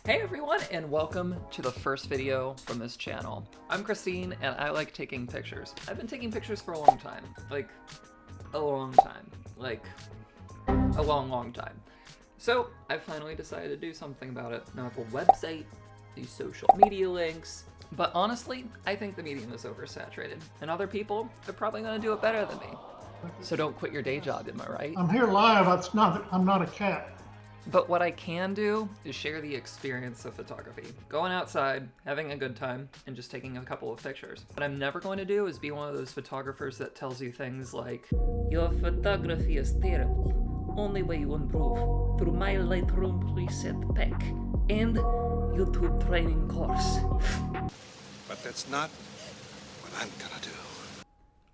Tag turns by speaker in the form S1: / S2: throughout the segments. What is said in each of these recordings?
S1: Hey everyone, and welcome to the first video from this channel. I'm Christine, and I like taking pictures. I've been taking pictures for a long time. Like, a long time. Like, a long time. So, I finally decided to do something about it. Now I have a website, these social media links, but honestly, I think the medium is oversaturated, and other people are probably gonna do it better than me. So don't quit your day job, am I right?
S2: I'm here live. I'm not a cat.
S1: But what I can do is share the experience of photography. Going outside, having a good time, and just taking a couple of pictures. What I'm never going to do is be one of those photographers that tells you things like, "Your photography is terrible. Only way you improve, through my Lightroom preset pack and YouTube training course."
S3: But that's not what I'm gonna do.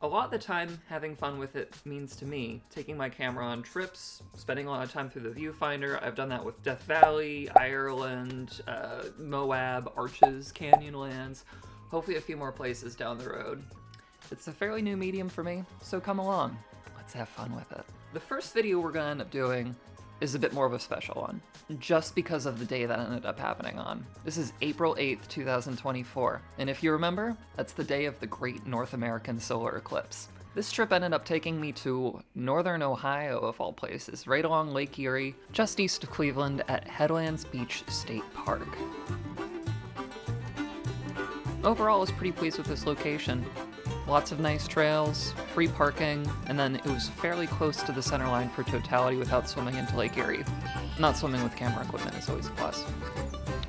S1: A lot of the time, having fun with it means to me taking my camera on trips, spending a lot of time through the viewfinder. I've done that with Death Valley, Ireland, Moab, Arches, Canyonlands, hopefully a few more places down the road. It's a fairly new medium for me, so come along. Let's have fun with it. The first video we're gonna end up doing is a bit more of a special one, just because of the day that ended up happening on. This is April 8th, 2024, and if you remember, that's the day of the Great North American Solar Eclipse. This trip ended up taking me to northern Ohio, of all places, right along Lake Erie, just east of Cleveland at Headlands Beach State Park. Overall, I was pretty pleased with this location. Lots of nice trails, free parking, and then it was fairly close to the center line for totality without swimming into Lake Erie. Not swimming with camera equipment is always a plus.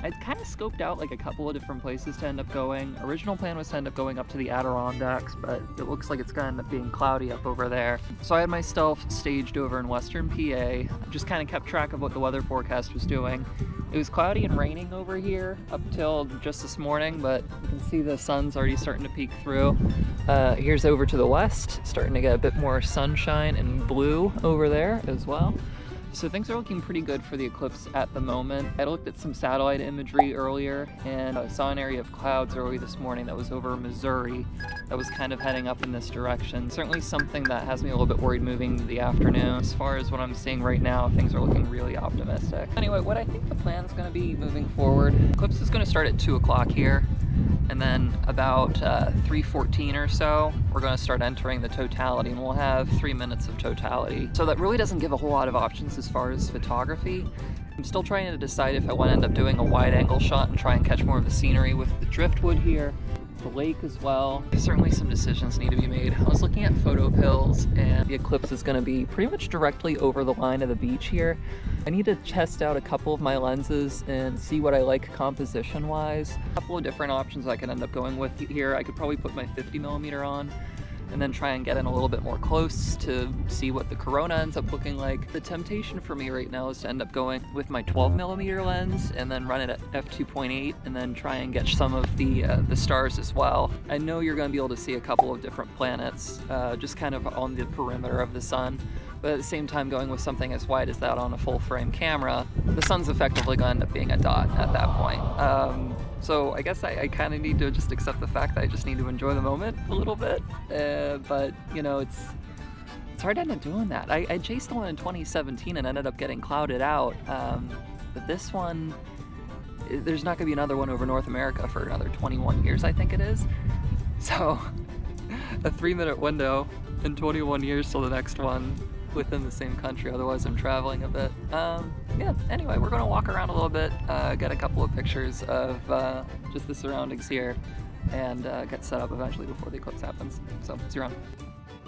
S1: I'd kind of scoped out like a couple of different places to end up going. Original plan was to end up going up to the Adirondacks, but it looks like it's gonna end up being cloudy up over there. So I had myself staged over in western PA, just kind of kept track of what the weather forecast was doing. It was cloudy and raining over here up till just this morning, but you can see the sun's already starting to peek through. Here's over to the west, starting to get a bit more sunshine and blue over there as well. So things are looking pretty good for the eclipse at the moment. I looked at some satellite imagery earlier and I saw an area of clouds early this morning that was over Missouri that was kind of heading up in this direction. Certainly something that has me a little bit worried moving to the afternoon. As far as what I'm seeing right now, things are looking really optimistic. Anyway, what I think the plan is going to be moving forward, eclipse is going to start at 2 o'clock here. And then about 3:14 or so, we're going to start entering the totality, and we'll have 3 minutes of totality. So that really doesn't give a whole lot of options as far as photography. I'm still trying to decide if I want to end up doing a wide angle shot and try and catch more of the scenery with the driftwood here, the lake as well. Certainly some decisions need to be made. I was looking at photo pills, and the eclipse is going to be pretty much directly over the line of the beach here. I need to test out a couple of my lenses and see what I like composition wise. A couple of different options I could end up going with here. I could probably put my 50mm on and then try and get in a little bit more close to see what the corona ends up looking like. The temptation for me right now is to end up going with my 12mm lens and then run it at f2.8 and then try and get some of the stars as well. I know you're going to be able to see a couple of different planets just kind of on the perimeter of the sun, but at the same time going with something as wide as that on a full frame camera, the sun's effectively going to end up being a dot at that point. So I guess I kind of need to just accept the fact that I just need to enjoy the moment a little bit. But, you know, it's hard to end up doing that. I chased the one in 2017 and ended up getting clouded out. But this one, there's not going to be another one over North America for another 21 years, I think it is. So a 3-minute window in 21 years till the next one within the same country, otherwise I'm traveling a bit. Yeah, anyway, we're gonna walk around a little bit, get a couple of pictures of just the surroundings here, and get set up eventually before the eclipse happens. So, see you around.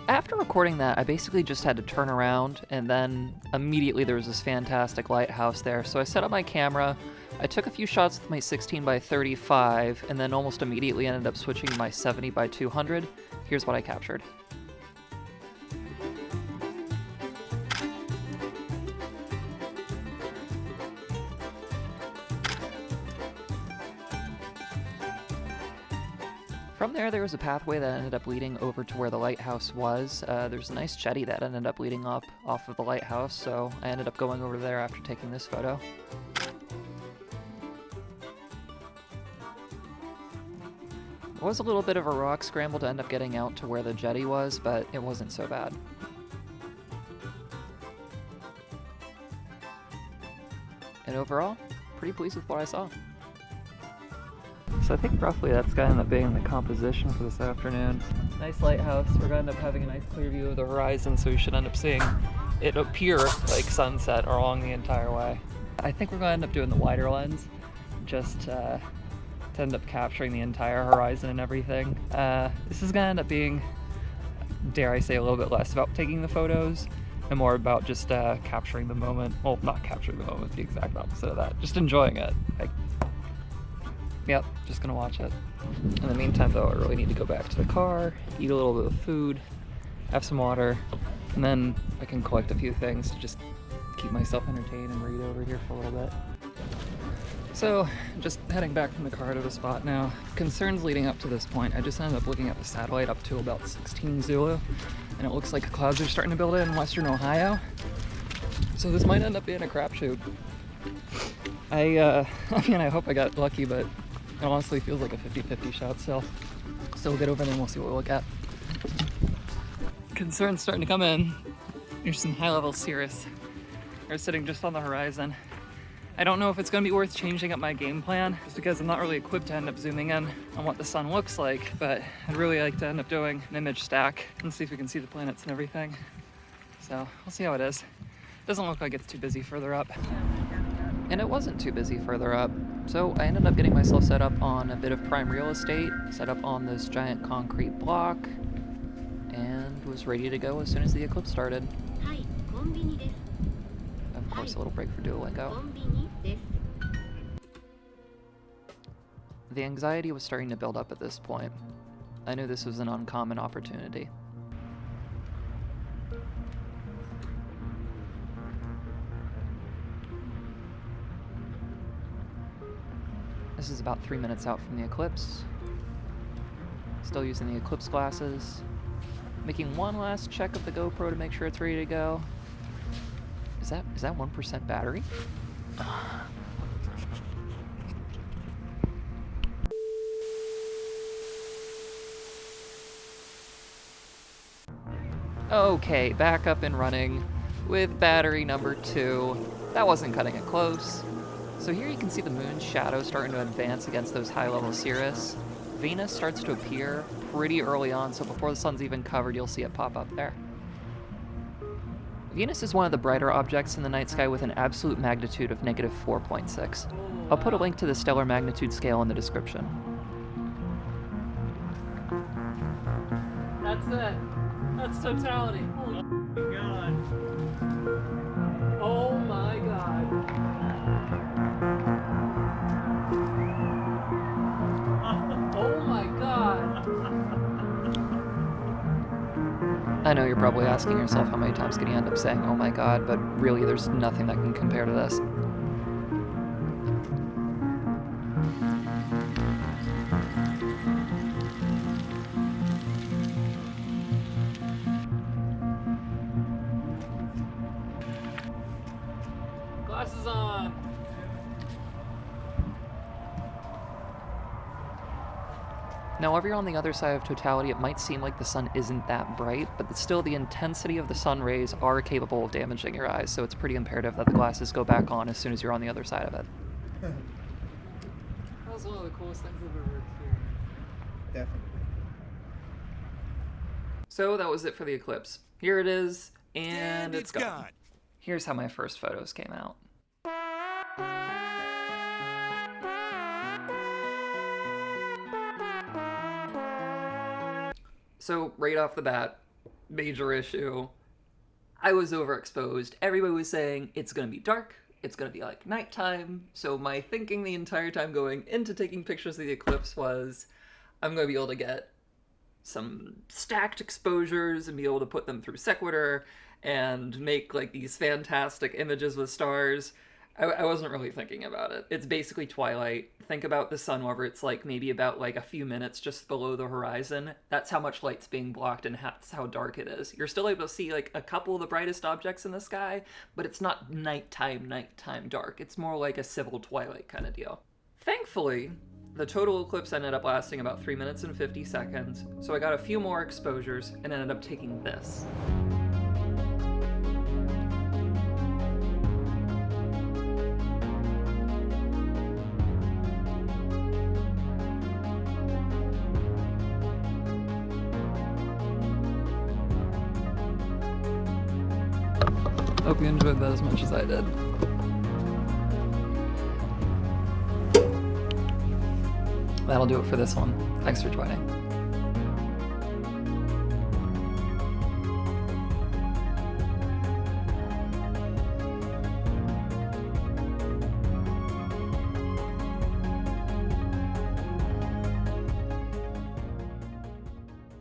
S1: After recording that, I basically just had to turn around, and then immediately there was this fantastic lighthouse there. So I set up my camera, I took a few shots with my 16x35, and then almost immediately ended up switching to my 70x200. Here's what I captured. From there was a pathway that ended up leading over to where the lighthouse was. There's a nice jetty that ended up leading up off of the lighthouse, so I ended up going over there after taking this photo. It was a little bit of a rock scramble to end up getting out to where the jetty was, but it wasn't so bad. And overall, pretty pleased with what I saw. So I think roughly that's going to end up being the composition for this afternoon. Nice lighthouse. We're going to end up having a nice clear view of the horizon, so we should end up seeing it appear like sunset along the entire way. I think we're going to end up doing the wider lens, just to end up capturing the entire horizon and everything. This is going to end up being, dare I say, a little bit less about taking the photos and more about just capturing the moment. Well, not capturing the moment, the exact opposite of that. Just enjoying it. Like, yep, just gonna watch it. In the meantime though, I really need to go back to the car, eat a little bit of food, have some water, and then I can collect a few things to just keep myself entertained and read over here for a little bit. So, just heading back from the car to the spot now. Concerns leading up to this point, I just ended up looking at the satellite up to about 16 Zulu, and it looks like clouds are starting to build in western Ohio. So this might end up being a crapshoot. I mean, I hope I got lucky, but it honestly feels like a 50-50 shot still. So we'll get over there and we'll see what we look at. Concerns starting to come in. There's some high-level cirrus. They're sitting just on the horizon. I don't know if it's going to be worth changing up my game plan, just because I'm not really equipped to end up zooming in on what the sun looks like, but I'd really like to end up doing an image stack and see if we can see the planets and everything. So we'll see how it is. Doesn't look like it's too busy further up. And it wasn't too busy further up, so I ended up getting myself set up on a bit of prime real estate, set up on this giant concrete block, and was ready to go as soon as the eclipse started. Of course, a little break for Duolingo. The anxiety was starting to build up at this point. I knew this was an uncommon opportunity. This is about 3 minutes out from the eclipse. Still using the eclipse glasses. Making one last check of the GoPro to make sure it's ready to go. Is that 1% battery? Okay, back up and running with battery number 2. That wasn't cutting it close. So here you can see the moon's shadow starting to advance against those high-level cirrus. Venus starts to appear pretty early on, so before the sun's even covered, you'll see it pop up there. Venus is one of the brighter objects in the night sky with an absolute magnitude of -4.6. I'll put a link to the stellar magnitude scale in the description. That's it. That's totality. Holy God. Oh my God. Oh my God. I know you're probably asking yourself how many times can you end up saying, oh my God, but really there's nothing that can compare to this. Glasses on! Now, if you're on the other side of totality, it might seem like the sun isn't that bright, but still the intensity of the sun rays are capable of damaging your eyes, so it's pretty imperative that the glasses go back on as soon as you're on the other side of it.
S4: That was one of the coolest things I've ever experienced. Definitely.
S1: So that was it for the eclipse. Here it is, and it's gone.
S3: gone.
S1: Here's how my first photos came out. So, right off the bat, major issue. I was overexposed. Everybody was saying it's gonna be dark, it's gonna be like nighttime. So my thinking the entire time going into taking pictures of the eclipse was, I'm gonna be able to get some stacked exposures and be able to put them through Sequitur and make like these fantastic images with stars. I wasn't really thinking about it. It's basically twilight. Think about the sun whenever it's like maybe about like a few minutes just below the horizon. That's how much light's being blocked and that's how dark it is. You're still able to see like a couple of the brightest objects in the sky, but it's not nighttime dark. It's more like a Civil Twilight kind of deal. Thankfully, the total eclipse ended up lasting about 3 minutes and 50 seconds, so I got a few more exposures and ended up taking this. Hope you enjoyed that as much as I did. That'll do it for this one. Thanks for joining.